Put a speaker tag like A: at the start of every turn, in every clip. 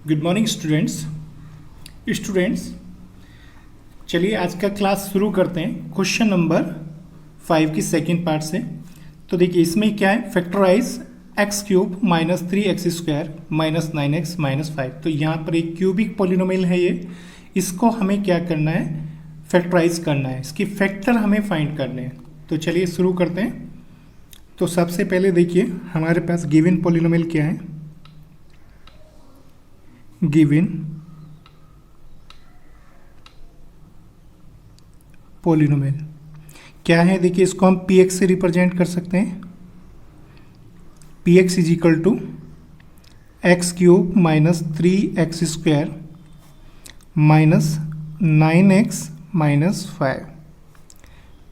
A: Good morning students. चलिए आज का क्लास शुरू करते हैं क्वेश्चन नंबर 5 की सेकेंड पार्ट से। तो देखिए इसमें क्या है, factorise x cube minus 3x² minus 9x minus 5। तो यहाँ पर एक क्यूबिक पॉलिनोमियल है ये, इसको हमें क्या करना है, फैक्टराइज करना है, इसकी फैक्टर हमें फाइंड करने हैं। तो चलिए शुरू करते हैं। तो सबसे पहले देखिए हमारे पास गिवन पॉलिनोमियल क्या है, गिवन पॉलिनोमियल क्या है, देखिए इसको हम px से रिप्रेजेंट कर सकते हैं। px is equal to x cube minus 3x² minus 9x minus 5।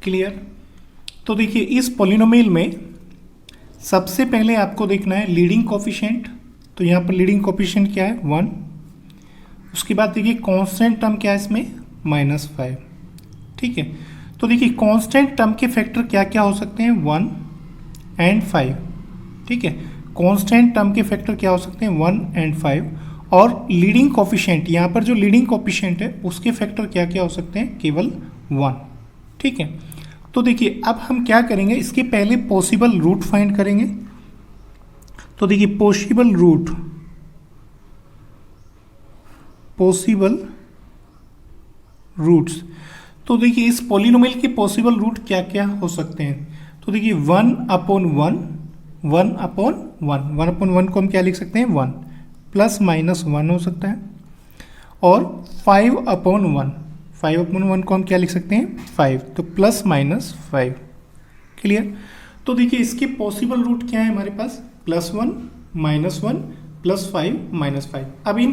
A: Clear. तो देखिए इस पॉलिनोमियल में सबसे पहले आपको देखना है लीडिंग कोफिशिएंट। तो यहाँ पर लीडिंग कोफिशिएंट क्या है, 1। उसके बाद देखिए कांस्टेंट टर्म क्या है इसमें, -5। ठीक है। तो देखिए कांस्टेंट टर्म के फैक्टर क्या क्या हो सकते हैं, 1 एंड 5। ठीक है, कांस्टेंट टर्म के फैक्टर क्या हो सकते हैं, 1 एंड 5। और लीडिंग कोफिशिएंट, यहाँ पर जो लीडिंग कोफिशिएंट है उसके फैक्टर क्या क्या हो सकते हैं, केवल 1। ठीक है। तो देखिए अब हम क्या करेंगे, इसके पहले पॉसिबल रूट फाइंड करेंगे। तो देखिए पॉसिबल रूट्स, तो देखिए इस पॉलिनोमियल के पॉसिबल रूट क्या क्या हो सकते हैं। तो देखिए 1/1 को हम क्या लिख सकते हैं, 1 प्लस माइनस 1 हो सकता है। और 5/1 को हम क्या लिख सकते हैं, 5, तो प्लस माइनस 5। क्लियर। तो देखिए इसके पॉसिबल रूट क्या है हमारे पास, +1 -1 +5 -5। अब इन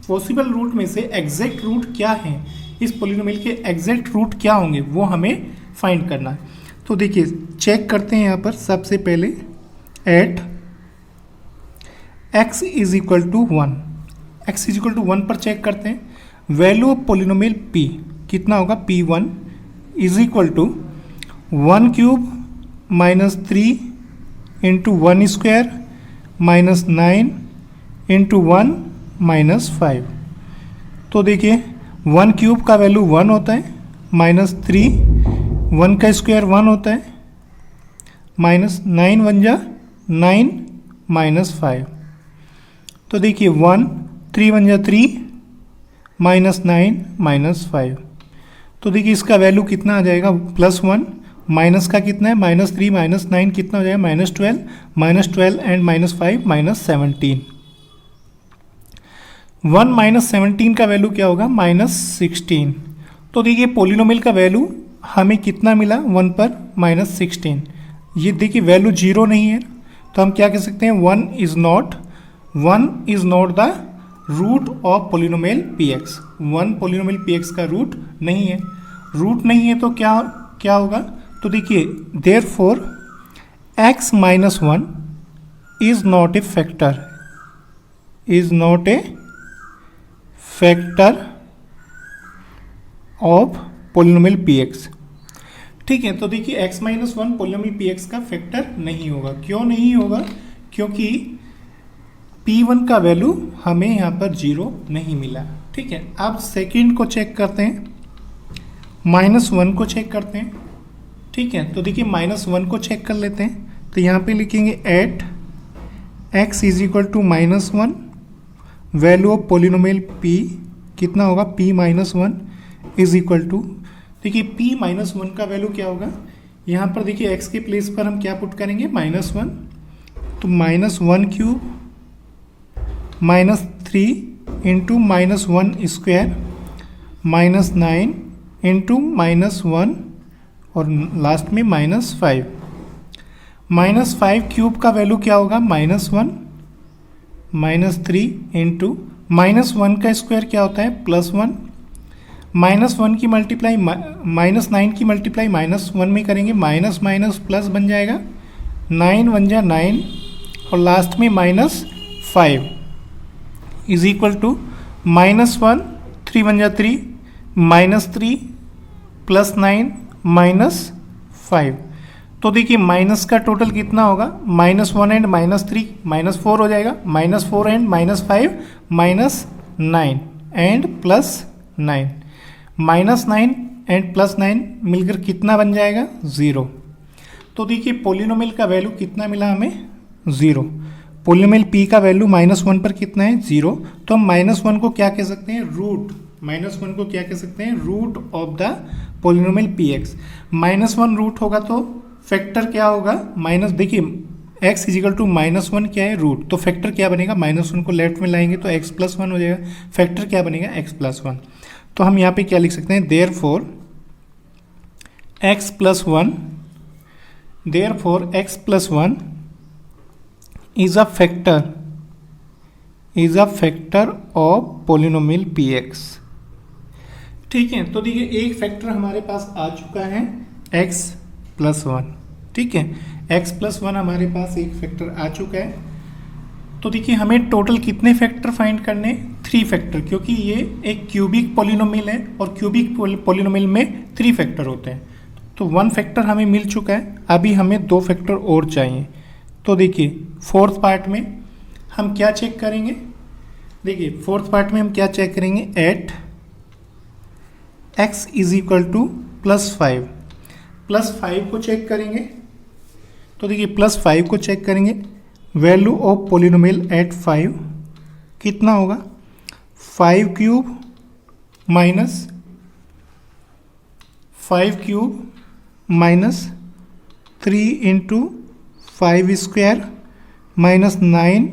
A: पॉसिबल रूट में से एग्जैक्ट रूट क्या है, इस पॉलिनोमियल के एग्जैक्ट रूट क्या होंगे वो हमें फाइंड करना है। तो देखिए चेक करते हैं यहाँ पर सबसे पहले at x is equal to 1, x is equal to 1 पर चेक करते हैं। वैल्यू ऑफ पॉलिनोमियल p कितना होगा, p1 is equal to 1 cube minus 3 into 1 square minus 9 into 1 minus 5। तो देखिए 1 क्यूब का वैल्यू 1 होता है, माइनस 3 1 का स्क्वायर 1 होता है, माइनस 9 1 जा 9 माइनस 5। तो देखिए 1 3 1 जा 3 माइनस 9 माइनस 5। तो देखिए इसका वैल्यू कितना आ जाएगा, +1, माइनस का कितना है, -3 माइनस 9 कितना हो जाएगा, -12 एंड -5 -17। 1 -17 का वैल्यू क्या होगा, -16। तो देखिए पॉलिनोमियल का वैल्यू हमें कितना मिला, 1 पर -16। ये देखिए वैल्यू 0 नहीं है, तो हम क्या कह सकते हैं, 1 is not the root of polynomial px। 1 polynomial px का रूट नहीं है। रूट नहीं है तो क्या होगा, तो देखिए therefore x - 1 is not a factor of polynomial px। ठीक है। तो देखिए x - 1 पॉलिनोमियल px का फैक्टर नहीं होगा। क्यों नहीं होगा, क्योंकि p1 का वैल्यू हमें यहाँ पर 0 नहीं मिला। ठीक है। अब सेकंड को चेक करते हैं, -1 को चेक करते हैं। ठीक है। तो देखिए -1 को चेक कर लेते हैं। तो यहाँ पे लिखेंगे at x is equal to -1, value of polynomial p कितना होगा, p - 1 इज इक्वल टू, देखिए p - 1 का वैल्यू क्या होगा, यहाँ पर देखिए x के प्लेस पर हम क्या पुट करेंगे, -1। तो -1 क्यूब -3 इंटू -1 स्क्वायर -9 इंटू -1 और लास्ट में -5। -5 क्यूब का वैल्यू क्या होगा, -1 -3 इंटू -1 का स्क्वायर क्या होता है, +1। -1 की मल्टीप्लाई -9 की मल्टीप्लाई -1 में करेंगे, माइनस माइनस प्लस बन जाएगा, 9 1 जा 9 और लास्ट में -5 इज इक्वल टू -1 3 1 जा 3 -3 +9 -5। तो देखिए माइनस का टोटल कितना होगा, -1 एंड -3 -4 हो जाएगा, -4 एंड -5 -9 एंड +9, -9 एंड +9 मिलकर कितना बन जाएगा 0। तो देखिए पोलिनोमियल का वैल्यू कितना मिला हमें 0। पोलिनोमियल p का वैल्यू -1 पर कितना है 0। तो हम -1 को क्या कह सकते हैं, रूट, -1 को क्या कह सकते हैं, root of the polynomial px। -1 root होगा तो फैक्टर क्या होगा, माइनस, देखिए x इजिकल टू -1 क्या है, रूट, तो फैक्टर क्या बनेगा, -1 को लेफ्ट में लाएंगे तो x + 1 हो जाएगा, फैक्टर क्या बनेगा x + 1। तो हम यहाँ पे क्या लिख सकते हैं, therefore x + 1, therefore x + 1 is a factor of polynomial px। ठीक है, तो देखिए एक फैक्टर हमारे पास आ चुका है x + 1। ठीक है, x + 1 हमारे पास एक फैक्टर आ चुका है। तो देखिए हमें टोटल कितने फैक्टर फाइंड करने, 3 फैक्टर, क्योंकि ये एक क्यूबिक पोलिनोमियल है और क्यूबिक पोलिनोमियल में 3 फैक्टर होते हैं। तो 1 फैक्टर हमें मिल चुका है, अभी हमें 2 फैक्टर और चाहिए। तो देखिए फोर्थ पार्ट में हम क्या चेक करेंगे, देखिए फोर्थ पार्ट में हम क्या चेक करेंगे, एट x = +5, +5 को चेक करेंगे। तो देखिए +5 को चेक करेंगे, वैल्यू ऑफ पोलिनोमियल एट 5 कितना होगा, 5³ -3 × 5² -9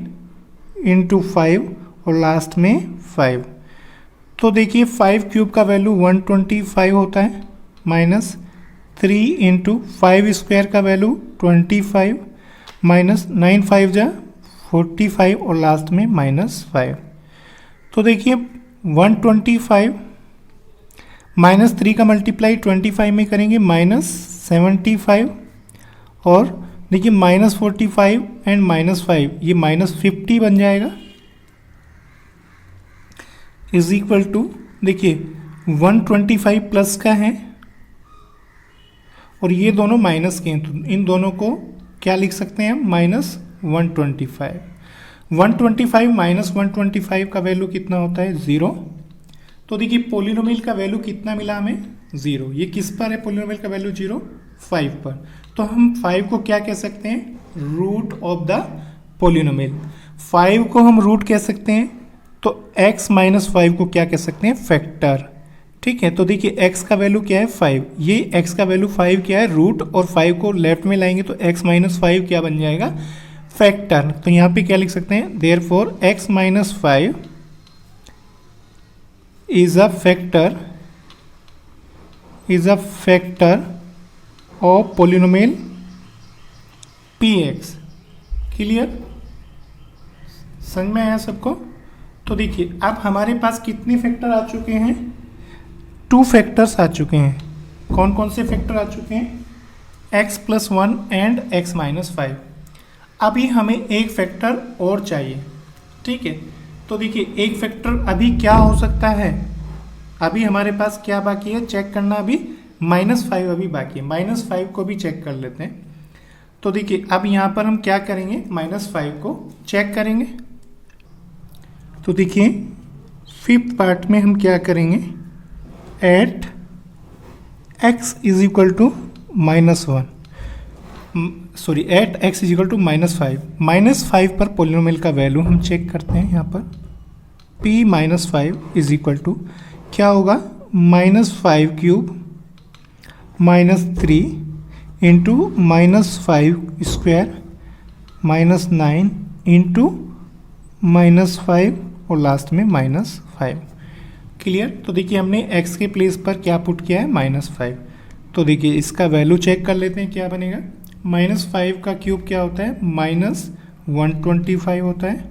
A: × 5 और लास्ट में 5। तो देखिए 5³ का वैल्यू 125 होता है, -3 × 5² का वैल्यू 25 -9 5 जा 45 और लास्ट में -5। तो देखिए 125 -3 का मल्टीप्लाई 25 में करेंगे -75 और देखिए -45 एंड -5 ये -50 बन जाएगा, इज इक्वल टू, देखिए 125 प्लस का है और ये दोनों माइनस के हैं, तो इन दोनों को क्या लिख सकते हैं हम, -125। 125 -125 का वैल्यू कितना होता है 0। तो देखिए पोलिनोमियल का वैल्यू कितना मिला हमें 0। ये किस पर है पोलिनोमियल का वैल्यू 0, 5 पर। तो हम 5 को क्या कह सकते हैं, रूट ऑफ द पोलिनोमियल। 5 को हम रूट कह सकते हैं, तो x - 5 को क्या कह सकते हैं, फैक्टर। ठीक है, तो देखिए x का वैल्यू क्या है 5, ये x का वैल्यू 5 क्या है, रूट, और 5 को लेफ्ट में लाएंगे तो x - 5 क्या बन जाएगा, फैक्टर। तो यहाँ पे क्या लिख सकते हैं, therefore x - 5 is a factor of polynomial px। Clear, समझ में आया सबको। तो देखिए अब हमारे पास कितने फैक्टर आ चुके हैं, 2 फैक्टर्स आ चुके हैं। कौन कौन से फैक्टर आ चुके हैं, x + 1 एंड x - 5। अभी हमें एक फैक्टर और चाहिए। ठीक है, तो देखिए एक फैक्टर अभी क्या हो सकता है, अभी हमारे पास क्या बाकी है चेक करना, अभी -5 अभी बाकी है, -5 को भी चेक कर लेते हैं। तो देखिए अब यहाँ पर हम क्या करेंगे, -5 को चेक करेंगे। तो देखिए 5th पार्ट में हम क्या करेंगे, at x = -1, sorry at x = -5, -5 पर पोलिनोमियल का वैल्यू हम चेक करते हैं। यहाँ पर p - 5 = क्या होगा, -5³ -3 × -5² -9 × -5 और लास्ट में -5। क्लियर, तो देखिए हमने x के प्लेस पर क्या पुट किया है, -5। तो देखिए इसका वैल्यू चेक कर लेते हैं क्या बनेगा, -5 का क्यूब क्या होता है, -125 होता है,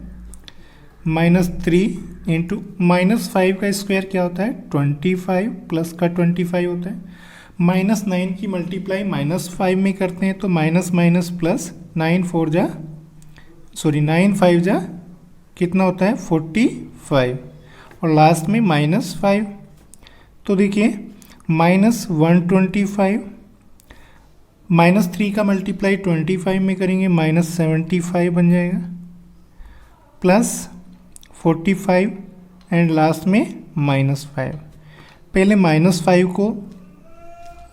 A: -3 × -5 का स्क्वायर क्या होता है 25 प्लस का 25 होता है, -9 की मल्टीप्लाई -5 में करते हैं तो माइनस प्लस 9 5 जा कितना होता है 45 और लास्ट में -5। तो देखिए -125 -3 का मल्टीप्लाई 25 में करेंगे -75 बन जाएगा, +45 एंड लास्ट में -5। पहले -5 को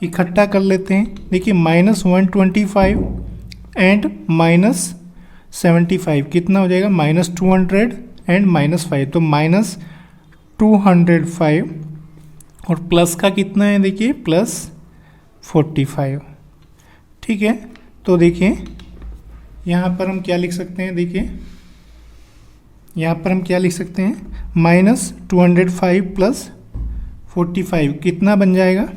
A: इकट्ठा कर लेते हैं। देखिए -125 एंड -75 कितना हो जाएगा, -200 एंड -5, तो -205 और प्लस का कितना है, देखिए +45। ठीक है, तो देखिए यहाँ पर हम क्या लिख सकते हैं, देखिए यहाँ पर हम क्या लिख सकते हैं, -205 + 45 कितना बन जाएगा,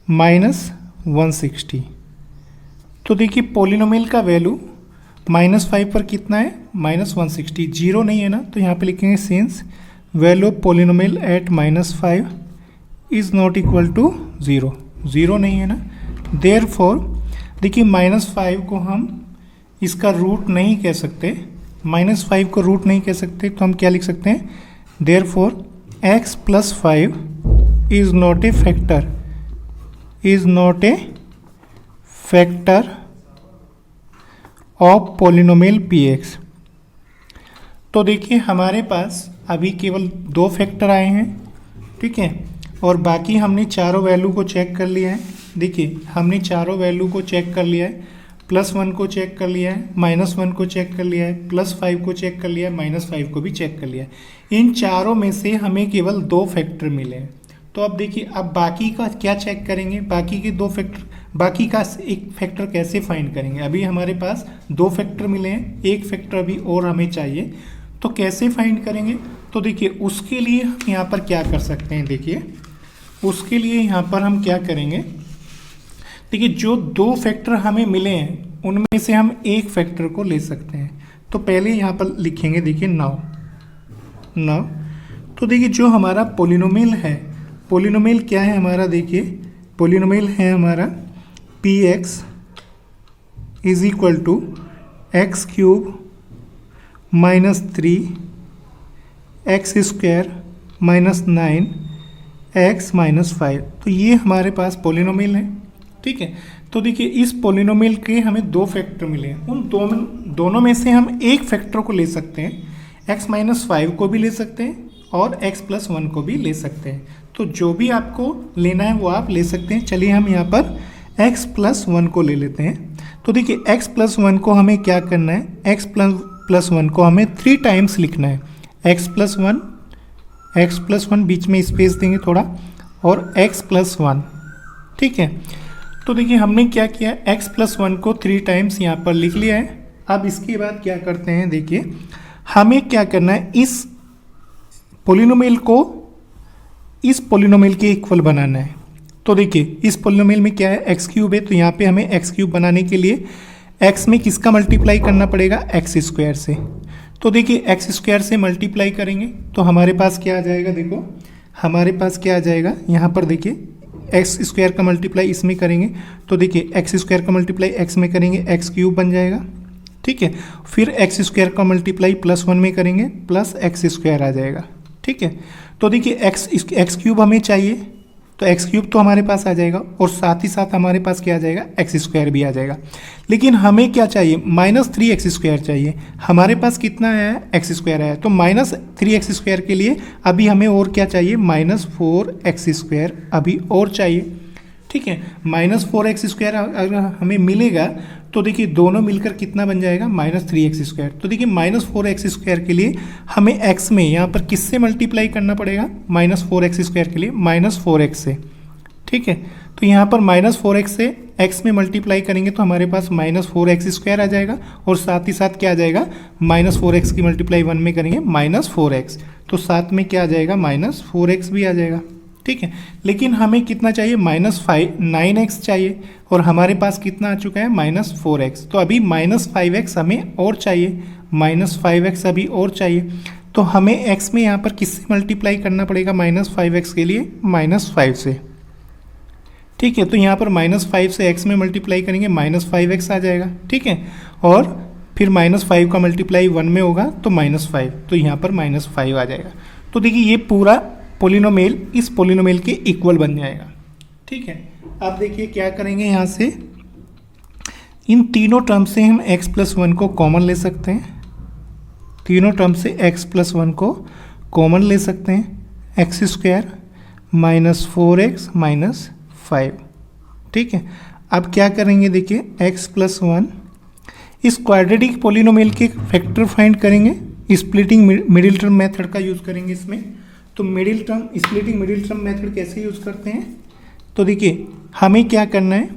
A: -160। तो देखिए पोलिनोमियल का वैल्यू -5 पर कितना है, -160, जीरो नहीं है ना, तो यहाँ पे लिखेंगे since value of polynomial at -5 is not equal to 0, zero नहीं है ना। देयरफॉर देखिए -5 को हम इसका रूट नहीं कह सकते, -5 को रूट नहीं कह सकते, तो हम क्या लिख सकते हैं, therefore x + 5 is not a factor, is not a factor of polynomial px। तो देखिए हमारे पास अभी केवल 2 फैक्टर आए हैं, ठीक है, और बाकी हमने चारों वैल्यू को चेक कर लिया है। देखिए हमने चारों वैल्यू को चेक कर लिया है, +1 को चेक कर लिया है, -1 को चेक कर लिया है, +5 को चेक कर लिया है, -5 को भी चेक कर लिया है। इन चारों में से हमें केवल 2 फैक्टर मिले हैं। तो अब देखिए अब बाकी का क्या चेक करेंगे, बाकी के 2 फैक्टर, बाकी का एक फैक्टर कैसे फाइंड करेंगे। अभी हमारे पास 2 फैक्टर मिले हैं, एक फैक्टर अभी और हमें चाहिए, तो कैसे फाइंड करेंगे। तो देखिए उसके लिए हम यहाँ पर क्या कर सकते हैं, देखिए उसके लिए यहाँ पर हम क्या करेंगे, देखिए जो 2 फैक्टर हमें मिले हैं उनमें से हम एक फैक्टर को ले सकते हैं। तो पहले यहाँ पर लिखेंगे, देखिए नाउ, तो देखिए जो हमारा पोलिनोमियल है, पोलिनोमियल क्या है हमारा, देखिए पोलिनोमियल है हमारा px is equal to x³ - 3 x² - 9 x - 5। तो ये हमारे पास पोलिनोमियल है, ठीक है। तो देखिए इस पोलिनोमियल के हमें 2 फैक्टर मिले हैं, उन दोनों में से हम एक फैक्टर को ले सकते हैं, x - 5 को भी ले सकते हैं और x + 1 को भी ले सकते हैं। तो जो भी आपको लेना है वो आप ले सकते हैं। चलिए हम यहाँ पर x + 1 को ले लेते हैं। तो देखिए x + 1 को हमें क्या करना है, x + 1 को हमें 3 टाइम्स लिखना है, x + 1 बीच में स्पेस देंगे थोड़ा, और x + 1, ठीक है। तो देखिए हमने क्या किया, x + 1 को 3 टाइम्स यहाँ पर लिख लिया है। अब इसके बाद क्या करते हैं, देखिए हमें क्या करना है, इस पोलिनोमियल को इस पोलिनोमियल के इक्वल बनाना है। तो देखिए इस पोलिनोमियल में क्या है, x³ है, तो यहाँ पे हमें x³ बनाने के लिए x में किसका मल्टीप्लाई करना पड़ेगा, x² से। तो देखिए x² से मल्टीप्लाई करेंगे तो हमारे पास क्या आ जाएगा, देखो हमारे पास क्या आ जाएगा, यहाँ पर देखिए x² का मल्टीप्लाई इसमें करेंगे तो देखिए x² का मल्टीप्लाई x में करेंगे, x³ बन जाएगा, ठीक है। फिर x² का मल्टीप्लाई +1 में करेंगे, +x² आ जाएगा, ठीक है। तो देखिए x³ हमें चाहिए, तो x³ तो हमारे पास आ जाएगा और साथ ही साथ हमारे पास क्या आ जाएगा, x² भी आ जाएगा। लेकिन हमें क्या चाहिए, -3x² चाहिए। हमारे पास कितना आया है, x² आया है, तो -3x² के लिए अभी हमें और क्या चाहिए, -4x² अभी और चाहिए, ठीक है। -4x² अगर हमें मिलेगा तो देखिए दोनों मिलकर कितना बन जाएगा, -3x²। तो देखिए -4x² के लिए हमें x में यहाँ पर किससे मल्टीप्लाई करना पड़ेगा, -4x² के लिए -4x से, ठीक है। तो यहाँ पर -4x से x में मल्टीप्लाई करेंगे तो हमारे पास -4x² आ जाएगा और साथ ही साथ क्या आ जाएगा, -4x की मल्टीप्लाई 1 में करेंगे -4x, तो साथ में क्या आ जाएगा, -4x भी आ जाएगा, ठीक है। लेकिन हमें कितना चाहिए, -9x चाहिए और हमारे पास कितना आ चुका है, -4x। तो अभी -5x हमें और चाहिए, -5x अभी और चाहिए। तो हमें x में यहाँ पर किससे मल्टीप्लाई करना पड़ेगा, -5x के लिए -5 से, ठीक है। तो यहाँ पर -5 से x में मल्टीप्लाई करेंगे, -5x आ जाएगा, ठीक है। और फिर -5 का मल्टीप्लाई 1 में होगा तो -5, तो यहाँ पर -5 आ जाएगा। तो देखिए ये पूरा पोलिनोमियल इस पोलिनोमियल के इक्वल बन जाएगा, ठीक है। अब देखिए क्या करेंगे, यहाँ से इन तीनों टर्म से हम x प्लस वन को कॉमन ले सकते हैं, तीनों टर्म से x प्लस वन को कॉमन ले सकते हैं, x square minus 4x minus 5। ठीक है, अब क्या करेंगे, देखिए x प्लस वन, इस क्वाड्रेटिक पोलिनोमियल के फैक्टर फाइंड करेंगे, स्प्लिटिंग मिडिल टर्म मेथड का यूज़ करेंगे इसमें। तो middle term, splitting middle term method कैसे यूज़ करते हैं, तो देखिए हमें क्या करना है,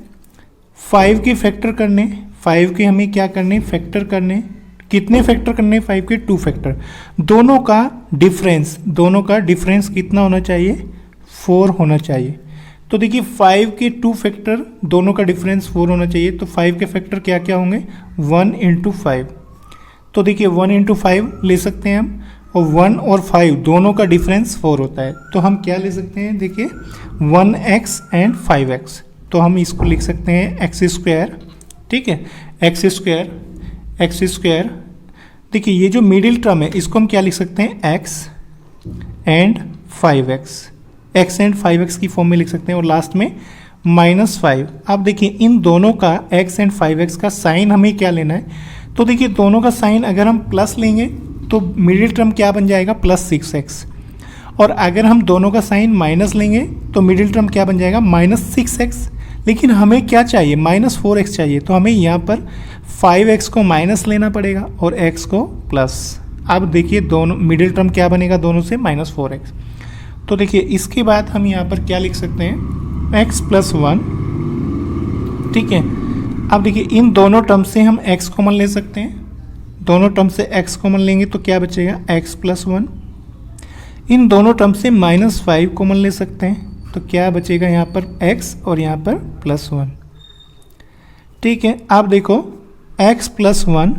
A: 5 के फैक्टर करने, 5 के हमें क्या करने, फैक्टर करने, कितने फैक्टर करने, 5 के 2 फैक्टर, दोनों का डिफरेंस कितना होना चाहिए, 4 होना चाहिए। तो देखिए 5 के 2 फैक्टर, दोनों का डिफरेंस 4 होना चाहिए, तो 5 के फैक्टर क्या क्या होंगे, 1 इंटू 5। तो देखिए 1 इंटू 5 ले सकते हैं हम, और 1 और 5 दोनों का डिफरेंस 4 होता है, तो हम क्या ले सकते हैं, देखिए 1x एंड 5x, तो हम इसको लिख सकते हैं एक्स स्क्वायर। ठीक है, एक्स स्क्वायर, देखिए ये जो मिडिल टर्म है इसको हम क्या लिख सकते हैं, x and 5x, x and 5x की फॉर्म में लिख सकते हैं, और लास्ट में -5। अब देखिए इन दोनों का x एंड 5x का साइन हमें क्या लेना है, तो देखिए दोनों का साइन अगर हम प्लस लेंगे तो मिडिल टर्म क्या बन जाएगा, +6x, और अगर हम दोनों का साइन माइनस लेंगे तो मिडिल टर्म क्या बन जाएगा, -6x। लेकिन हमें क्या चाहिए, -4x चाहिए, तो हमें यहाँ पर 5x को माइनस लेना पड़ेगा और x को प्लस। अब देखिए दोनों मिडिल टर्म क्या बनेगा, दोनों से -4x। तो देखिए इसके बाद हम यहाँ पर क्या लिख सकते हैं, x प्लस 1। ठीक है, अब देखिए इन दोनों टर्म से हम x कॉमन ले सकते हैं, दोनों टर्म से x कॉमन लेंगे तो क्या बचेगा, x प्लस 1। इन दोनों टर्म से -5 कॉमन ले सकते हैं, तो क्या बचेगा यहाँ पर x और यहाँ पर +1। ठीक है, अब देखो x प्लस 1,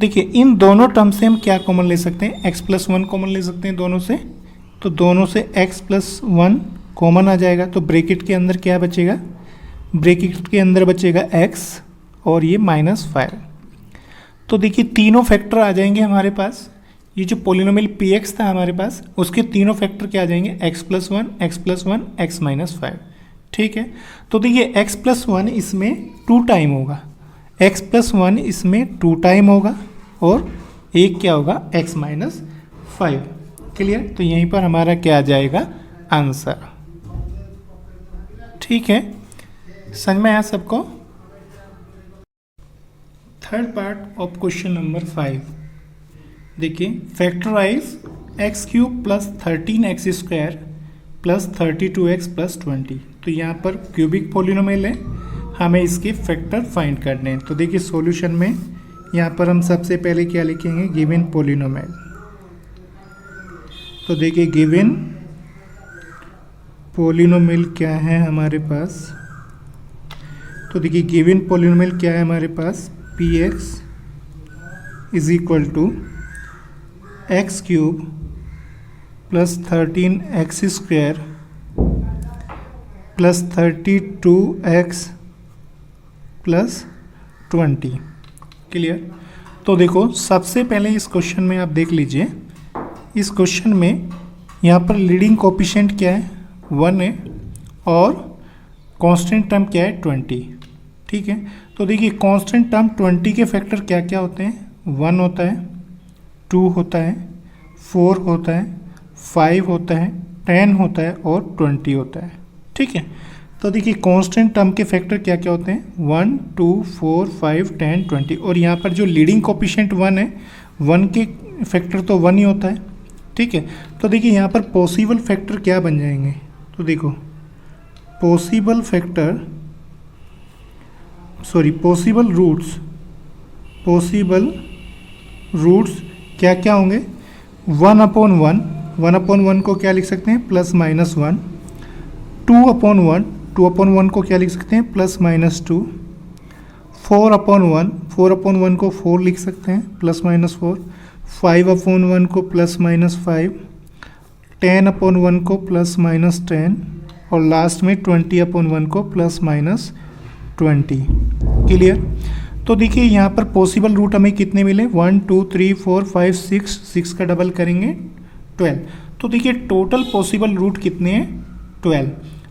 A: देखिए इन दोनों टर्म से हम क्या कॉमन ले सकते हैं, x प्लस 1 कॉमन ले सकते हैं दोनों से, तो दोनों से x प्लस 1 कॉमन आ जाएगा, तो ब्रैकेट के अंदर क्या बचेगा, ब्रैकेट के अंदर बचेगा x और ये -5। तो देखिए तीनों फैक्टर आ जाएंगे हमारे पास, ये जो पोलिनोमियल px था हमारे पास, उसके तीनों फैक्टर क्या आ जाएंगे, x plus 1, x plus 1, x minus 5। ठीक है, तो देखिए x प्लस 1 इसमें 2 टाइम होगा, x प्लस 1 इसमें 2 टाइम होगा, और एक क्या होगा, x माइनस 5। क्लियर, तो यहीं पर हमारा क्या आ जाएगा, आंसर। ठीक है, समझ में आया सबको। Third part of question number 5, देखिए factorise x³ plus 13x square plus 32x plus 20। तो यहाँ पर क्यूबिक पोलिनोमियल है, हमें इसके फैक्टर फाइंड करने हैं। तो देखिए सॉल्यूशन में यहाँ पर हम सबसे पहले क्या लिखेंगे, गिवन पोलिनोमियल। तो देखिए गिवन पोलिनोमियल क्या है हमारे पास, तो देखिए गिवन पोलिनोमियल क्या है हमारे पास, px is equal to x³ plus 13x square plus 32x plus 20। Clear, तो देखो सबसे पहले इस क्वेश्चन में आप देख लीजिए, इस क्वेश्चन में यहाँ पर लीडिंग कोएफिशिएंट क्या है, 1 है, और कांस्टेंट टर्म क्या है, 20। ठीक है, तो देखिए कांस्टेंट टर्म 20 के फैक्टर क्या क्या होते हैं, 1 होता है, 2 होता है, 4 होता है, 5 होता है, 10 होता है और 20 होता है। ठीक है, तो देखिए कांस्टेंट टर्म के फैक्टर क्या क्या होते हैं, 1, 2, 4, 5, 10, 20, और यहाँ पर जो लीडिंग कोएफिशिएंट 1 है, 1 के फैक्टर तो 1 ही होता है। ठीक है, तो देखिए यहाँ पर पॉसिबल फैक्टर क्या बन जाएंगे, तो देखो पॉसिबल रूट्स क्या क्या होंगे, 1/1 को क्या लिख सकते हैं, +-1, 2/1 को क्या लिख सकते हैं, +-2, 4/1 को 4 लिख सकते हैं, +-4, 5/1 को +-5, 10/1 को +-10, और लास्ट में 20/1 को +-20। क्लियर, तो देखिए यहाँ पर पॉसिबल रूट हमें कितने मिले, 1, 2, 3, 4, 5, 6 का डबल करेंगे 12। तो देखिए टोटल पॉसिबल रूट कितने हैं, 12।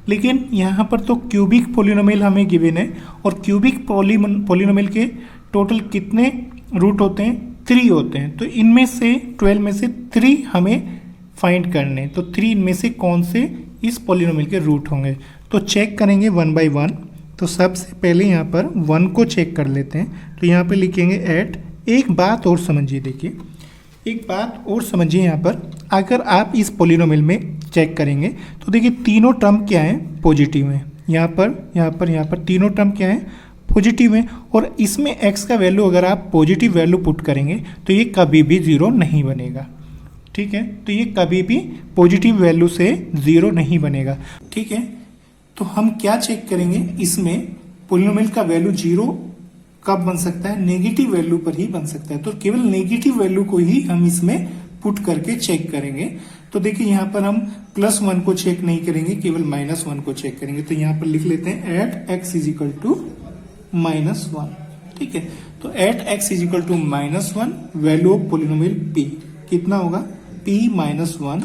A: लेकिन यहाँ पर तो क्यूबिक पोलिनोमियल हमें गिवन है, और क्यूबिक पोलिनोमियल के टोटल कितने रूट होते हैं? 3 होते हैं। तो इनमें से 12 में से 3 हमें फाइंड करने, तो 3 इनमें से कौन से इस पोलिनोमियल के रूट होंगे? तो चेक करेंगे 1 बाई 1। तो सबसे पहले यहाँ पर 1 को चेक कर लेते हैं। तो यहाँ पे लिखेंगे एट। एक बात और समझिए, देखिए एक बात और समझिए, यहाँ पर अगर आप इस पोलिनोमियल में चेक करेंगे तो देखिए तीनों टर्म क्या है? पॉजिटिव हैं। यहाँ पर तीनों टर्म क्या है? पॉजिटिव है। और इसमें x का वैल्यू अगर आप पॉजिटिव वैल्यू पुट करेंगे तो ये कभी भी 0 नहीं बनेगा। ठीक है, तो ये कभी भी पॉजिटिव वैल्यू से 0 नहीं बनेगा। ठीक है, तो हम क्या चेक करेंगे? इसमें पोलिनोमियल का वैल्यू 0 कब बन सकता है? नेगेटिव वैल्यू पर ही बन सकता है। तो केवल नेगेटिव वैल्यू को ही हम इसमें पुट करके चेक करेंगे। तो देखिए यहाँ पर हम +1 को चेक नहीं करेंगे, केवल -1 को चेक करेंगे। तो यहाँ पर लिख लेते हैं at x is equal to -1। ठीक है, तो at x is equal to -1 value of polynomial p कितना होगा? p -1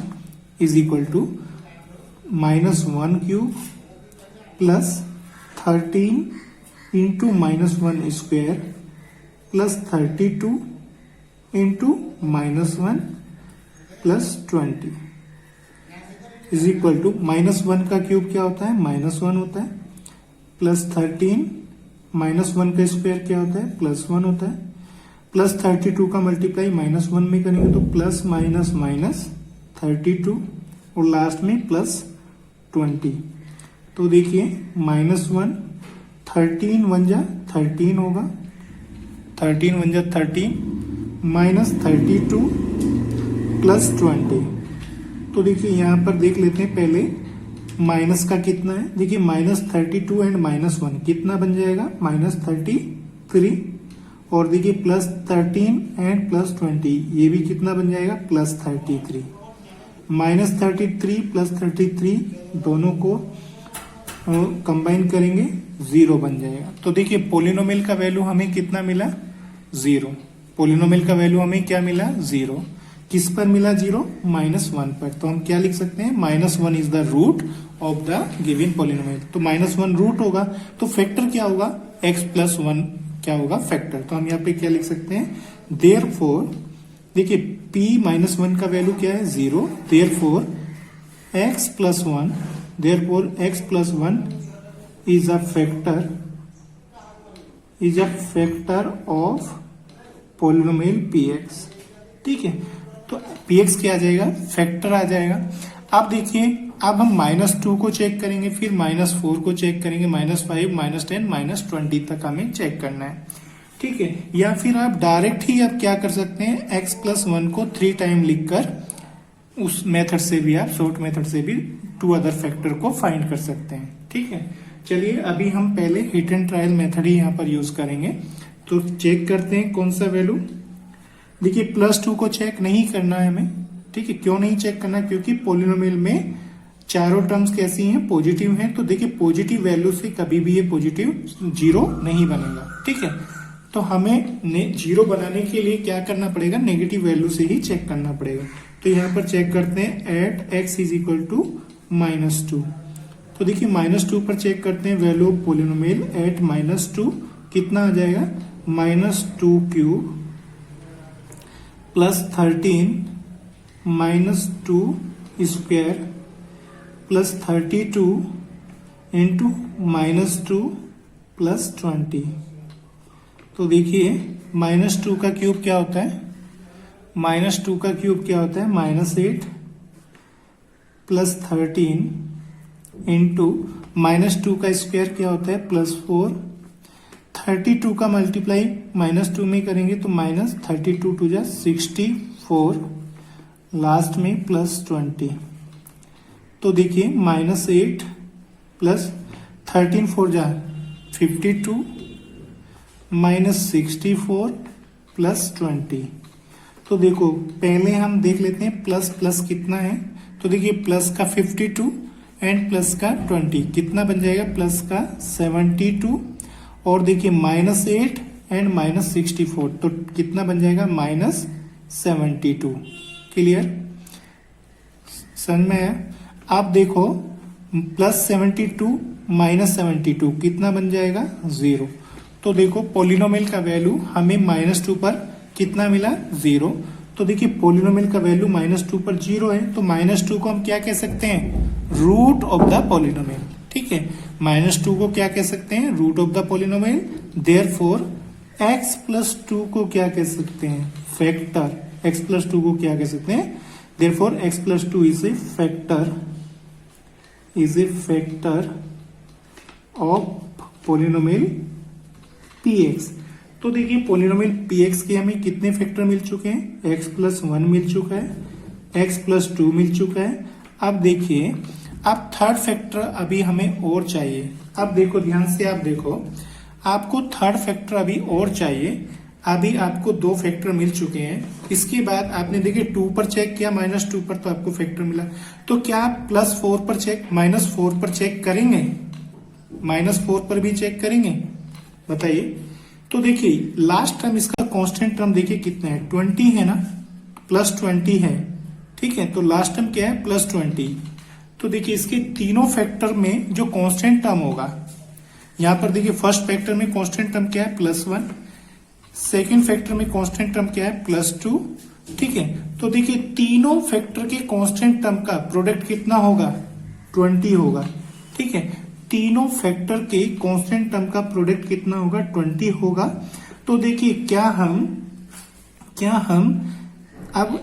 A: is equal to -1 cube plus 13 into -1 square plus 32 into -1 plus 20 is equal to -1 का क्यूब क्या होता है? -1 होता है, प्लस 13 -1 का स्क्वायर क्या होता है? +1 होता है, प्लस 32 का मल्टीप्लाई -1 में करेंगे तो प्लस माइनस माइनस 32 और लास्ट में प्लस 20। तो देखिए -1 13 1 जा 13 होगा, 13 1 जा 13 माइनस 32 प्लस 20। तो देखिए यहाँ पर देख लेते हैं पहले माइनस का कितना है। देखिए -32 एंड -1 कितना बन जाएगा? -33। और देखिए +13 एंड +20 ये भी कितना बन जाएगा? +33। -33 प्लस 33 दोनों को कंबाइन करेंगे 0 बन जाएगा। तो देखिए पोलिनोमियल का वैल्यू हमें कितना मिला? 0। पोलिनोमियल का वैल्यू हमें क्या मिला? 0। किस पर मिला 0? -1 पर। तो हम क्या लिख सकते हैं? -1 is the root of the given polynomial. तो -1 रूट होगा तो फैक्टर क्या होगा? x + 1 क्या होगा? फैक्टर। तो हम यहाँ पे क्या लिख सकते हैं? देयरफॉर देखिए p -1 का वैल्यू क्या है? 0। Therefore x + 1 is a factor of polynomial px। ठीक है, तो px क्या आ जाएगा? फैक्टर आ जाएगा। अब देखिए अब हम -2 को चेक करेंगे, फिर -4 को चेक करेंगे, -5 -10 -20 तक हमें चेक करना है। ठीक है, या फिर आप डायरेक्ट ही आप क्या कर सकते हैं? x + 1 को 3 टाइम लिखकर उस मेथड से भी, आप शॉर्ट मेथड से भी 2 अदर फैक्टर को फाइंड कर सकते हैं। ठीक है, चलिए अभी हम पहले हिट एंड ट्रायल मेथड ही यहाँ पर यूज करेंगे। तो चेक करते हैं कौन सा वैल्यू। देखिए +2 को चेक नहीं करना है हमें। ठीक है, क्यों नहीं चेक करना? क्योंकि पोलिनोमियल में चारों टर्म्स कैसी हैं? पॉजिटिव हैं। तो देखिए पॉजिटिव वैल्यू से कभी भी ये पॉजिटिव 0 नहीं बनेगा। ठीक है, तो हमें 0 बनाने के लिए क्या करना पड़ेगा? नेगेटिव वैल्यू से ही चेक करना पड़ेगा। तो यहाँ पर चेक करते हैं at x is equal to -2। तो देखिए -2 पर चेक करते हैं वैल्यू ऑफ पोलिनोमियल एट -2 कितना आ जाएगा? -2 cube plus 13 -2 square plus 32 into -2 plus 20। तो देखिए -2 का क्यूब क्या होता है? -2 का क्यूब क्या होता है? -8 प्लस 13 इंटू -2 का स्क्वायर क्या होता है? +4। 32 का मल्टीप्लाई -2 में करेंगे तो -32 टू जा 64, लास्ट में +20। तो देखिए -8 प्लस 13 4 जा 52 -64 प्लस 20। तो देखो पहले हम देख लेते हैं प्लस प्लस कितना है। तो देखिए प्लस का 52 एंड प्लस का 20 कितना बन जाएगा? प्लस का 72 और देखिए -8 एंड -64 तो कितना बन जाएगा? -72। क्लियर? समझ में है? आप देखो प्लस 72 माइनस 72 कितना बन जाएगा 0। तो देखो पोलिनोमियल का वैल्यू हमें -2 पर कितना मिला 0। तो देखिए पोलिनोमियल का वैल्यू -2 पर 0 है, तो -2 को हम क्या कह सकते हैं रूट ऑफ द पोलिनोमियल। ठीक है, -2 को क्या कह सकते हैं root of the polynomial. Therefore x plus 2 को क्या कह सकते हैं फैक्टर। x प्लस 2 को क्या कह सकते हैं therefore x plus 2 is a factor of polynomial px। तो देखिए पोलिनोमियल px के हमें कितने फैक्टर मिल चुके हैं x प्लस 1 मिल चुका है, x प्लस 2 मिल चुका है। अब देखिए अब थर्ड फैक्टर अभी हमें और चाहिए। अब देखो ध्यान से, आप देखो आपको थर्ड फैक्टर अभी और चाहिए। अभी आपको 2 फैक्टर मिल चुके हैं, इसके बाद आपने देखिए 2 पर चेक किया -2 पर, तो आपको फैक्टर मिला। तो क्या आप +4 पर चेक -4 पर चेक करेंगे, -4 पर भी चेक करेंगे बताइए। तो देखिए लास्ट टर्म इसका कांस्टेंट टर्म देखिए कितना है 20 है ना, +20 है। ठीक है, तो लास्ट टर्म क्या है +20। तो देखिए इसके तीनों फैक्टर में जो कांस्टेंट टर्म होगा, यहां पर देखिए फर्स्ट फैक्टर में कांस्टेंट टर्म क्या है +1, सेकेंड फैक्टर में कांस्टेंट टर्म क्या है +2। ठीक है, तो देखिए तीनों फैक्टर के कांस्टेंट टर्म का प्रोडक्ट कितना होगा 20 होगा। ठीक है, तीनों फैक्टर के कांस्टेंट टर्म का प्रोडक्ट कितना होगा 20 होगा। तो देखिए क्या हम अब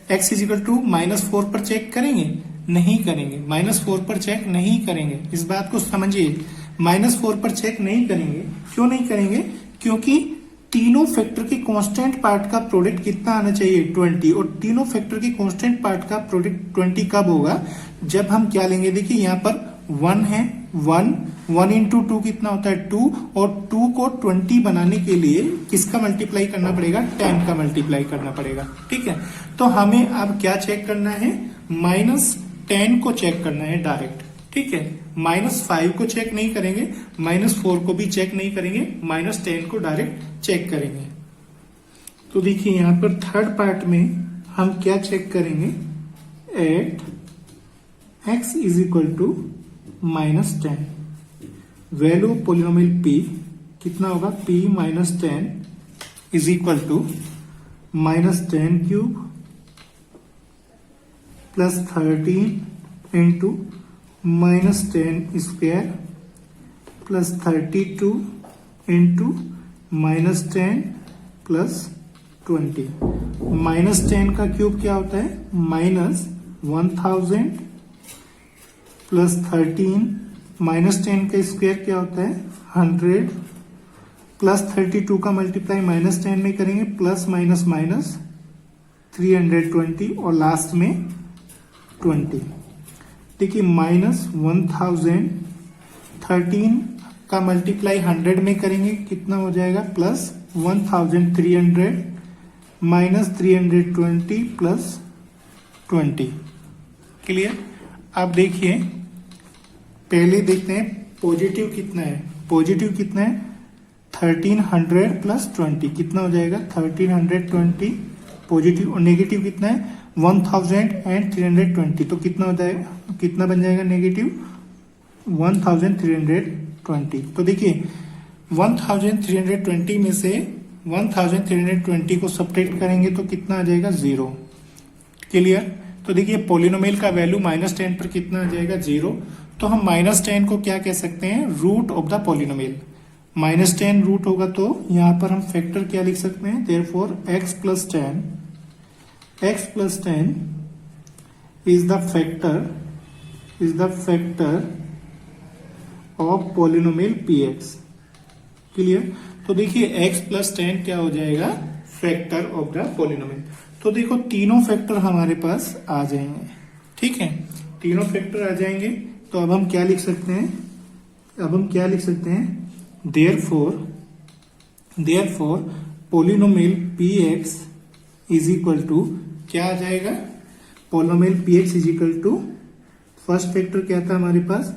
A: x इजिकल टू -4 पर चेक करेंगे, नहीं करेंगे, -4 पर चेक नहीं करेंगे। इस बात को समझिए, -4 पर चेक नहीं करेंगे। क्यों नहीं करेंगे, क्योंकि तीनों फैक्टर के कांस्टेंट पार्ट का प्रोडक्ट कितना आना चाहिए 20, और तीनों फैक्टर के कांस्टेंट पार्ट का प्रोडक्ट 20 कब होगा जब हम क्या लेंगे। देखिए यहाँ पर 1 है, 1 इंटू 2 कितना होता है 2, और 2 को 20 बनाने के लिए किसका मल्टीप्लाई करना पड़ेगा 10 का मल्टीप्लाई करना पड़ेगा। ठीक है, तो हमें अब क्या चेक करना है -10 को चेक करना है डायरेक्ट। ठीक है, -5 को चेक नहीं करेंगे, -4 को भी चेक नहीं करेंगे, -10 को डायरेक्ट चेक करेंगे। तो देखिए यहां पर थर्ड पार्ट में हम क्या चेक करेंगे at x is equal to -10, value polynomial p कितना होगा p -10 is equal to -10 cube plus 13 into -10 square plus 32 into -10 plus 20। -10 का क्यूब क्या होता है -1000 प्लस 13, -10 का स्क्वायर क्या होता है 100 प्लस 32 का मल्टीप्लाई -10 में करेंगे प्लस माइनस माइनस 320 और लास्ट में 20। देखिए -1013 का मल्टीप्लाई 100 में करेंगे कितना हो जाएगा प्लस 1300 माइनस 320 प्लस 20। क्लियर। अब देखिए पहले देखते हैं पॉजिटिव कितना है। पॉजिटिव कितना है 1300 प्लस 20 कितना हो जाएगा 1320 पॉजिटिव, और नेगेटिव कितना है 1320 तो कितना होता है कितना बन जाएगा नेगेटिव 1320। तो देखिए 1320 में से 1320 को सब्ट्रैक्ट करेंगे तो कितना आ जाएगा 0। क्लियर। तो देखिए पॉलिनोमियल का वैल्यू -10 पर कितना आ जाएगा 0। तो हम -10 को क्या कह सकते हैं root of the polynomial. -10 root होगा तो यहां पर हम फैक्टर क्या लिख सकते हैं therefore x plus 10 is the factor of polynomial px। Clear. तो देखिए x प्लस 10 क्या हो जाएगा फैक्टर ऑफ द पॉलिनोमियल। तो देखो तीनों फैक्टर हमारे पास आ जाएंगे। ठीक है, तीनों फैक्टर आ जाएंगे तो अब हम क्या लिख सकते हैं therefore polynomial px is equal to क्या आ जाएगा polynomial px is equal to first factor क्या था हमारे पास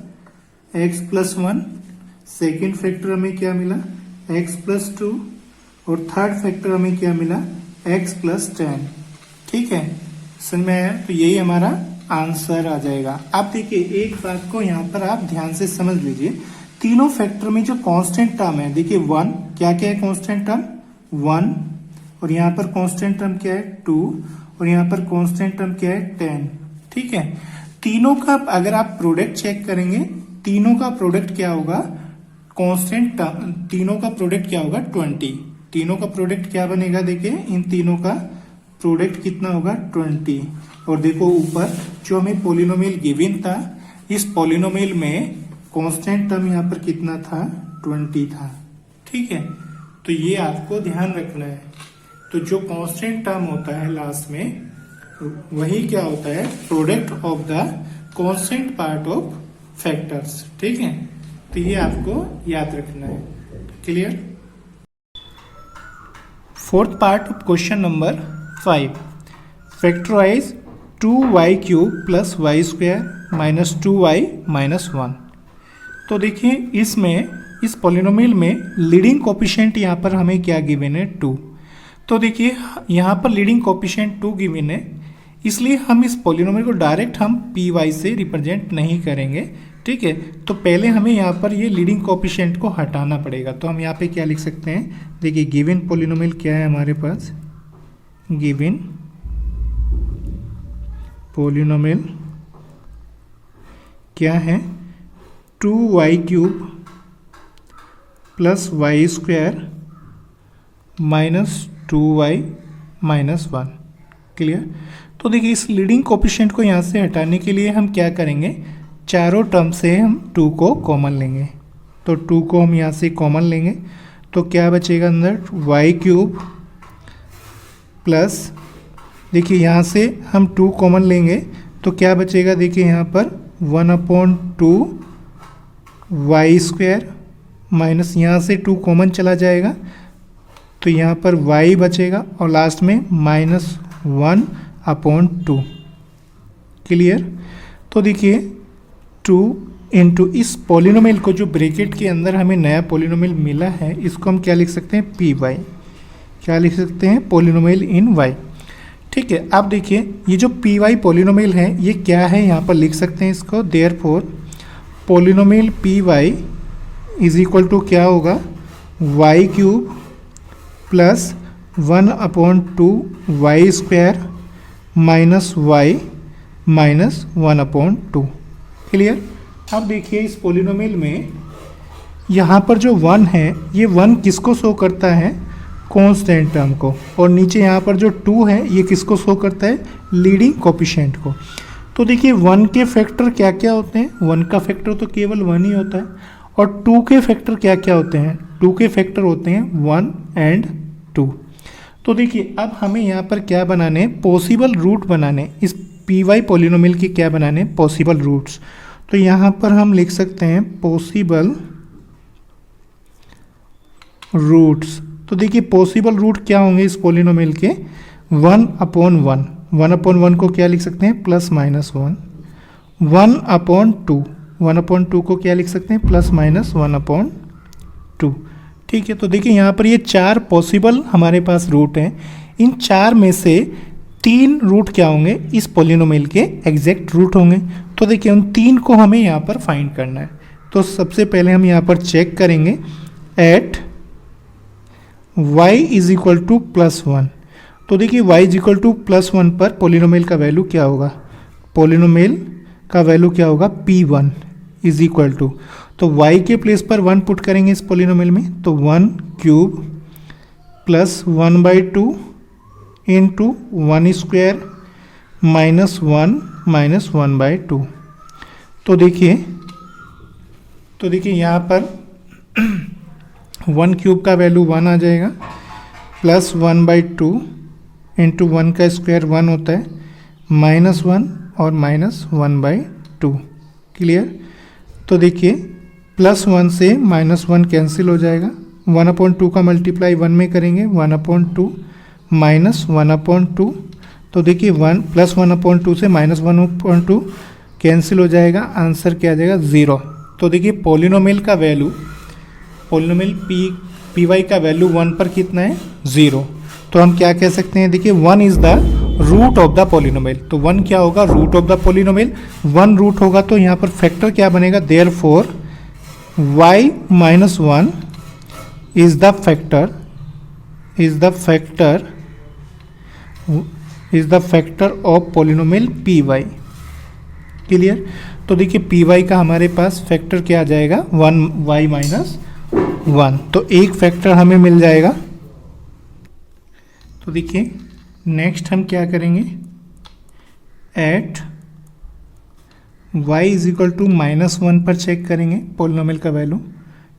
A: x प्लस 1, सेकेंड फैक्टर हमें क्या मिला x प्लस 2 और थर्ड फैक्टर हमें क्या मिला x प्लस 10। ठीक है, समझ में आया। तो यही हमारा आंसर आ जाएगा। अब देखिए एक बात को यहाँ पर आप ध्यान से समझ लीजिए, तीनों फैक्टर में जो कांस्टेंट टर्म है, देखिए 1 क्या क्या है कांस्टेंट टर्म 1, और यहाँ पर कांस्टेंट टर्म क्या है 2, और यहाँ पर कांस्टेंट टर्म क्या है 10। ठीक है, तीनों का अगर आप प्रोडक्ट चेक करेंगे, तीनों का प्रोडक्ट क्या होगा, कांस्टेंट टर्म, तीनों का प्रोडक्ट क्या होगा 20। तीनों का प्रोडक्ट क्या बनेगा, देखिए इन तीनों का प्रोडक्ट कितना होगा 20। और देखो ऊपर जो हमें पॉलिनोमियल गिवन था, इस पॉलिनोमियल में कांस्टेंट टर्म यहाँ पर कितना था 20 था। ठीक है, तो ये आपको ध्यान रखना है। तो जो कांस्टेंट टर्म होता है लास्ट में, वही क्या होता है, product of the constant part of factors. ठीक है, तो ये आपको याद रखना है। Clear. Fourth part of question number 5, factorise 2y³ plus y square minus 2y minus 1। तो देखिए इसमें, इस पॉलिनोमियल में लीडिंग कोफिशिएंट यहाँ पर हमें क्या गिवन है 2। तो देखिए यहाँ पर लीडिंग कोफिशिएंट 2 गिवन है, इसलिए हम इस पॉलिनोमियल को डायरेक्ट हम py से रिप्रेजेंट नहीं करेंगे। ठीक है, तो पहले हमें यहाँ पर ये लीडिंग कोफिशिएंट को हटाना पड़ेगा। तो हम यहाँ पे क्या लिख सकते हैं, देखिए गिवन पॉलिनोमियल क्या है हमारे पास, गिवन पॉलिनोमियल क्या है 2y³ plus y square minus 2y minus 1। Clear. तो देखिए इस लीडिंग कोफिशिएंट को यहाँ से हटाने के लिए हम क्या करेंगे, चारों टर्म से हम 2 को कॉमन लेंगे। तो 2 को हम यहाँ से कॉमन लेंगे, तो क्या बचेगा अंदर y³ प्लस, देखिए यहाँ से हम 2 कॉमन लेंगे तो क्या बचेगा, देखिए यहाँ पर 1/2 वाई स्क्वायर माइनस, यहाँ से 2 कॉमन चला जाएगा तो यहाँ पर y बचेगा, और लास्ट में माइनस 1/2। क्लियर। तो देखिए 2 इंटू इस पॉलिनोमियल को, जो ब्रैकेट के अंदर हमें नया पॉलिनोमियल मिला है, इसको हम क्या लिख सकते हैं py, क्या लिख सकते हैं, पॉलिनोमियल इन y। ठीक है, अब देखिए ये जो py पॉलिनोमियल है ये क्या है, यहाँ पर लिख सकते हैं इसको, therefore polynomial py is equal to क्या होगा, y³ plus 1/2 y square minus y minus 1/2। Clear. अब देखिए इस पॉलिनोमियल में यहाँ पर जो 1 है, ये 1 किसको शो करता है, कांस्टेंट टर्म को, और नीचे यहाँ पर जो 2 है ये किसको शो करता है, लीडिंग कोफिशिएंट को। तो देखिए 1 के फैक्टर क्या क्या होते हैं, 1 का फैक्टर तो केवल 1 ही होता है, और 2 के फैक्टर क्या क्या होते हैं, 2 के फैक्टर होते हैं 1 एंड 2। तो देखिए अब हमें यहाँ पर क्या बनाने, पॉसिबल रूट बनाने, इस py पॉलिनोमियल के क्या बनाने, पॉसिबल रूट्स। तो यहाँ पर हम लिख सकते हैं पॉसिबल रूट्स। तो देखिए पॉसिबल रूट क्या होंगे इस पॉलिनोमियल के, 1/1, 1/1 को क्या लिख सकते हैं, प्लस माइनस 1, 1/2, 1/2 को क्या लिख सकते हैं, प्लस माइनस 1/2। ठीक है, तो देखिए यहाँ पर ये 4 पॉसिबल हमारे पास रूट हैं, इन 4 में से 3 रूट क्या होंगे, इस पॉलिनोमियल के एग्जैक्ट रूट होंगे। तो देखिए उन 3 को हमें यहाँ पर फाइंड करना है। तो सबसे पहले हम यहाँ पर चेक करेंगे at y is equal to plus 1। तो देखिए y is equal to plus 1 पर पॉलिनोमियल का वैल्यू क्या होगा, पॉलिनोमियल का वैल्यू क्या होगा, p1 इज इक्वल टू, तो y के प्लेस पर 1 पुट करेंगे इस पॉलिनोमियल में, तो 1³ plus 1/2 into 1 square minus 1 minus 1/2। तो देखिए यहाँ पर 1³ का वैल्यू 1 आ जाएगा, प्लस 1/2 इंटू 1 का स्क्वायर 1 होता है, माइनस 1 और माइनस 1/2। क्लियर। तो देखिए प्लस 1 से माइनस 1 कैंसिल हो जाएगा, 1/2 का मल्टीप्लाई 1 में करेंगे, 1/2 माइनस 1/2। तो देखिए 1 प्लस 1/2 से माइनस 1/2 कैंसिल हो जाएगा, आंसर क्या आ जाएगा 0। तो देखिए पॉलिनोमियल का वैल्यू, पॉलिनोमियल py का वैल्यू 1 पर कितना है, 0। तो हम क्या कह सकते हैं, देखिए 1 is the root of the polynomial. तो 1 क्या होगा, root of the polynomial. 1 root होगा तो यहाँ पर फैक्टर क्या बनेगा, therefore y minus 1 is the factor of polynomial P Y. Clear. तो देखिए पी वाई का हमारे पास फैक्टर क्या आ जाएगा, 1y माइनस 1। तो एक फैक्टर हमें मिल जाएगा। तो देखिए नेक्स्ट हम क्या करेंगे, at y is equal to minus 1 पर चेक करेंगे पॉलिनोमियल का वैल्यू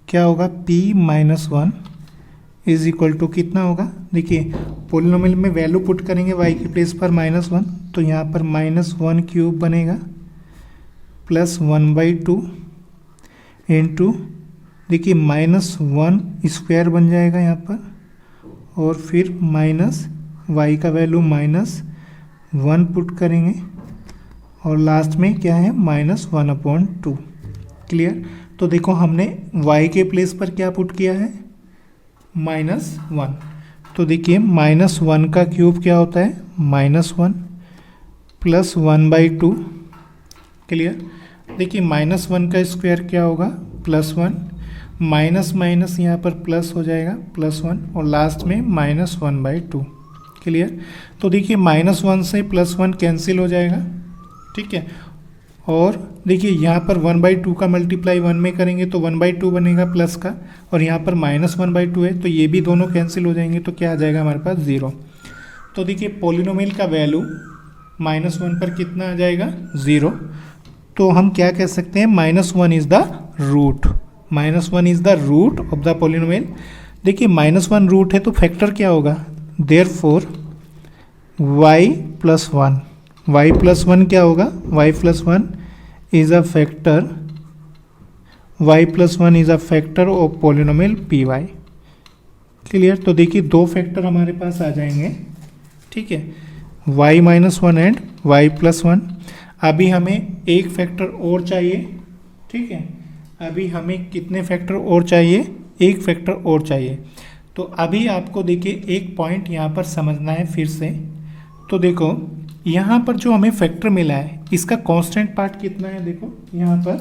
A: क्या होगा, p minus 1 is equal to कितना होगा। देखिए पॉलिनोमियल में वैल्यू पुट करेंगे y की प्लेस पर माइनस 1, तो यहाँ पर -1 क्यूब बनेगा प्लस 1/2 इंटू देखिए -1 स्क्वायर बन जाएगा यहाँ पर, और फिर माइनस y का वैल्यू -1 पुट करेंगे और लास्ट में क्या है -1/2। क्लियर। तो देखो हमने y के प्लेस पर क्या पुट किया है, -1। तो देखिए -1 का क्यूब क्या होता है, -1 प्लस 1/2। क्लियर। देखिए -1 का स्क्वायर क्या होगा, +1, माइनस माइनस यहाँ पर प्लस हो जाएगा +1 और लास्ट में -1/2। क्लियर। तो देखिए -1 से +1 कैंसिल हो जाएगा, ठीक है। और देखिए यहाँ पर 1/2 का मल्टीप्लाई 1 में करेंगे तो 1/2 बनेगा प्लस का, और यहाँ पर -1/2 है तो ये भी दोनों कैंसिल हो जाएंगे, तो क्या आ जाएगा हमारे पास 0। तो देखिए पॉलिनोमियल का वैल्यू -1 पर कितना आ जाएगा, 0। तो हम क्या कह सकते हैं, -1 is the root, -1 is the root of the polynomial. देखिए -1 रूट है तो फैक्टर क्या होगा, देयरफॉर y प्लस 1 क्या होगा, y plus 1 is a factor of polynomial P Y. Clear. तो देखिए दो फैक्टर हमारे पास आ जाएंगे, ठीक है, y minus 1 and y plus 1। अभी हमें एक फैक्टर और चाहिए, ठीक है। अभी हमें कितने फैक्टर और चाहिए, एक फैक्टर और चाहिए। तो अभी आपको देखिए एक पॉइंट यहाँ पर समझना है फिर से। तो देखो यहाँ पर जो हमें फैक्टर मिला है इसका कांस्टेंट पार्ट कितना है, देखो यहाँ पर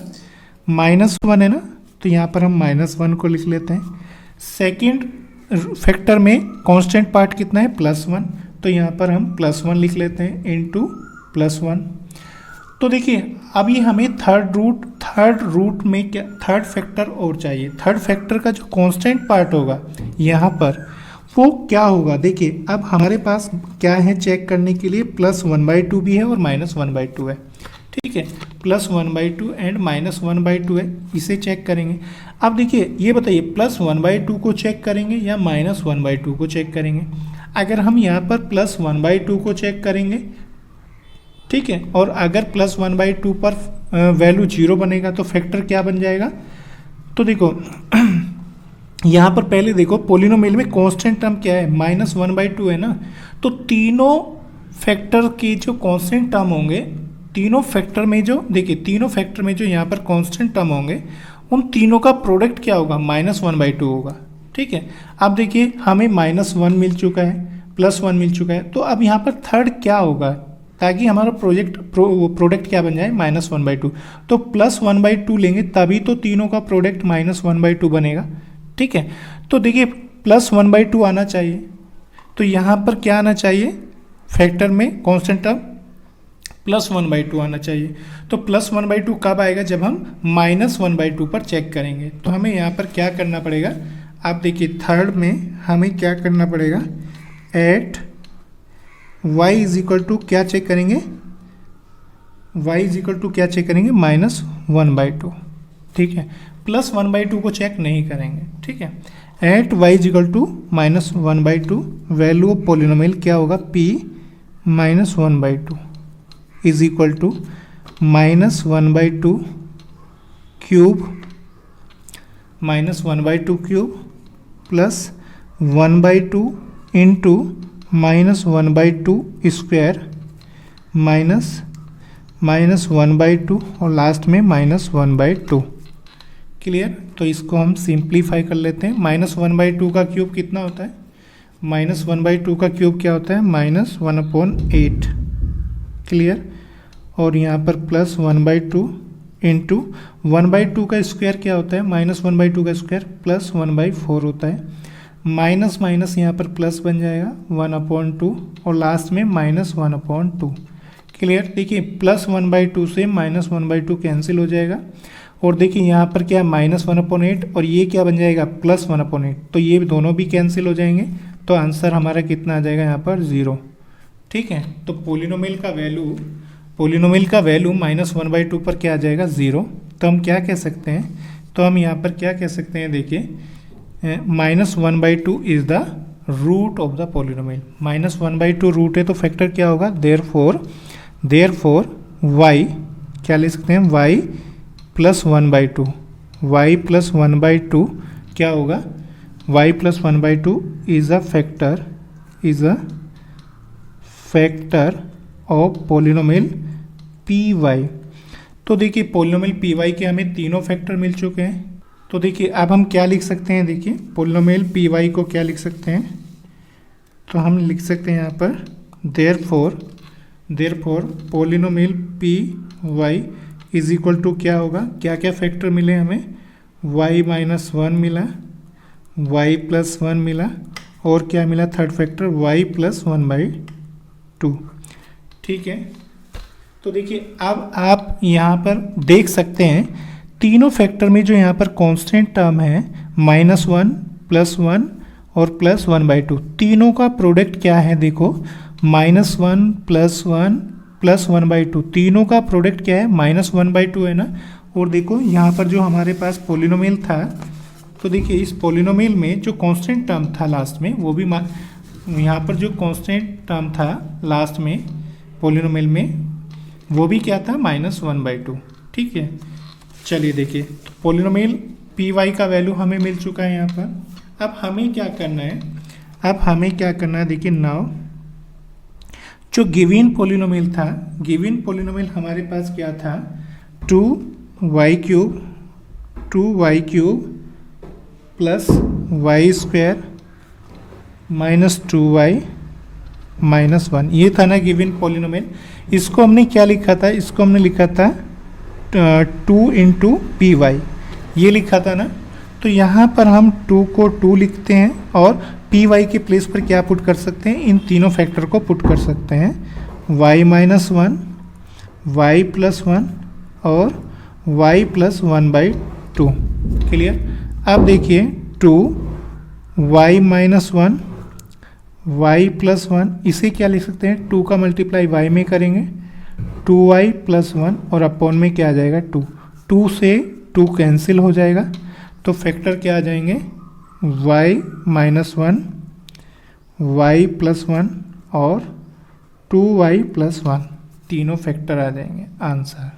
A: -1 है ना, तो यहाँ पर हम -1 को लिख लेते हैं। सेकंड फैक्टर में कांस्टेंट पार्ट कितना है, +1, तो यहाँ पर हम +1 लिख लेते हैं इंटू +1। तो देखिए अभी हमें थर्ड रूट में क्या, थर्ड फैक्टर और चाहिए। थर्ड फैक्टर का जो कांस्टेंट पार्ट होगा यहाँ पर वो क्या होगा, देखिए अब हमारे पास क्या है चेक करने के लिए, +1/2 भी है और -1/2 है, ठीक है। +1/2 एंड -1/2 है, इसे चेक करेंगे। अब देखिए ये बताइए +1/2 को चेक करेंगे या -1/2 को चेक करेंगे। अगर हम यहाँ पर +1/2 को चेक करेंगे, ठीक है, और अगर +1/2 पर वैल्यू 0 बनेगा तो फैक्टर क्या बन जाएगा। तो देखो यहाँ पर पहले देखो पॉलिनोमियल में कांस्टेंट टर्म क्या है, -1/2 है ना, तो तीनों फैक्टर के जो कांस्टेंट टर्म होंगे, तीनों फैक्टर में जो देखिए तीनों फैक्टर में जो यहाँ पर कांस्टेंट टर्म होंगे उन तीनों का प्रोडक्ट क्या होगा, -1/2 होगा, ठीक है। अब देखिए हमें -1 मिल चुका है, +1 मिल चुका है, तो अब यहाँ पर थर्ड क्या होगा ताकि हमारा प्रोडक्ट क्या बन जाए, -1/2। तो +1/2 लेंगे तभी तो तीनों का प्रोडक्ट -1/2 बनेगा, ठीक है। तो देखिए +1/2 आना चाहिए, तो यहाँ पर क्या आना चाहिए, फैक्टर में कांस्टेंट टर्म +1/2 आना चाहिए। तो +1/2 कब आएगा, जब हम -1/2 पर चेक करेंगे। तो हमें यहाँ पर क्या करना पड़ेगा, आप देखिए थर्ड में हमें क्या करना पड़ेगा, at y is equal to क्या चेक करेंगे, y इज इक्वल टू क्या चेक करेंगे, -1/2, ठीक है। +1/2 को चेक नहीं करेंगे, ठीक है। At y is equal to -1/2, value of polynomial क्या होगा, p -1/2 is equal to -1/2 cube plus 1/2 into -1/2 square -1/2 और लास्ट में -1/2। क्लियर। तो इसको हम सिंप्लीफाई कर लेते हैं। -1/2 का क्यूब कितना होता है, -1/2 का क्यूब क्या होता है? -1/8। क्लियर। और यहाँ पर +1/2 इंटू 1/2 का स्क्वायर क्या होता है? -1/2 का स्क्वायर +1/4 होता है। माइनस माइनस यहाँ पर प्लस बन जाएगा 1/2 और लास्ट में -1/2। क्लियर। देखिए +1/2 से -1/2 कैंसिल हो जाएगा और देखिए यहाँ पर क्या है -1/8 और ये क्या बन जाएगा +1/8, तो ये दोनों भी कैंसिल हो जाएंगे, तो आंसर हमारा कितना आ जाएगा यहाँ पर 0। ठीक है। तो पोलिनोमियल का वैल्यू -1/2 पर क्या आ जाएगा 0। तो हम क्या कह सकते हैं? तो हम यहाँ पर क्या कह सकते हैं? देखिए -1/2 is the root of the polynomial. -1/2 root है तो फैक्टर क्या होगा? देयरफॉर y क्या ले सकते हैं? y + 1/2। y + 1/2 क्या होगा? y + 1/2 is a factor of polynomial py। तो देखिए पोलिनोमियल py के हमें तीनों फैक्टर मिल चुके हैं। तो देखिए अब हम क्या लिख सकते हैं? देखिए पोलिनोमियल py को क्या लिख सकते हैं? तो हम लिख सकते हैं यहाँ पर therefore polynomial py is equal to क्या होगा? क्या क्या फैक्टर मिले हमें? y - 1 मिला, y + 1 मिला और क्या मिला थर्ड फैक्टर? y + 1/2। ठीक है। तो देखिए अब आप यहाँ पर देख सकते हैं तीनों फैक्टर में जो यहाँ पर कांस्टेंट टर्म है -1 +1 और +1/2, तीनों का प्रोडक्ट क्या है? देखो -1 + 1 + 1/2, तीनों का प्रोडक्ट क्या है? -1/2 है ना। और देखो यहाँ पर जो हमारे पास पोलिनोमियल था, तो देखिए इस पोलिनोमियल में जो कांस्टेंट टर्म था लास्ट में, वो भी यहाँ पर जो कांस्टेंट टर्म था लास्ट में पोलिनोमियल में, वो भी क्या था? -1/2। ठीक है। चलिए देखिए तो पोलिनोमियल py का वैल्यू हमें मिल चुका है यहाँ पर। अब हमें क्या करना है? देखिए नाउ जो गिवन पोलिनोमियल था, गिवन पोलिनोमियल हमारे पास क्या था? 2y³ + y² -2y - 1, ये था ना गिवन पोलिनोमियल। इसको हमने क्या लिखा था? इसको हमने लिखा था 2 × py, ये लिखा था ना। तो यहाँ पर हम 2 को 2 लिखते हैं और py के प्लेस पर क्या पुट कर सकते हैं? इन तीनों फैक्टर को पुट कर सकते हैं, y - 1, y + 1 और y + 1/2। क्लियर। अब देखिए 2y - 1 y + 1, इसे क्या लिख सकते हैं? 2 का मल्टीप्लाई y में करेंगे 2y + 1 और अपॉन में क्या आ जाएगा? 2 से 2 कैंसिल हो जाएगा, तो फैक्टर क्या आ जाएंगे? y - 1 y + 1 और 2y + 1, तीनों फैक्टर आ जाएंगे। आंसर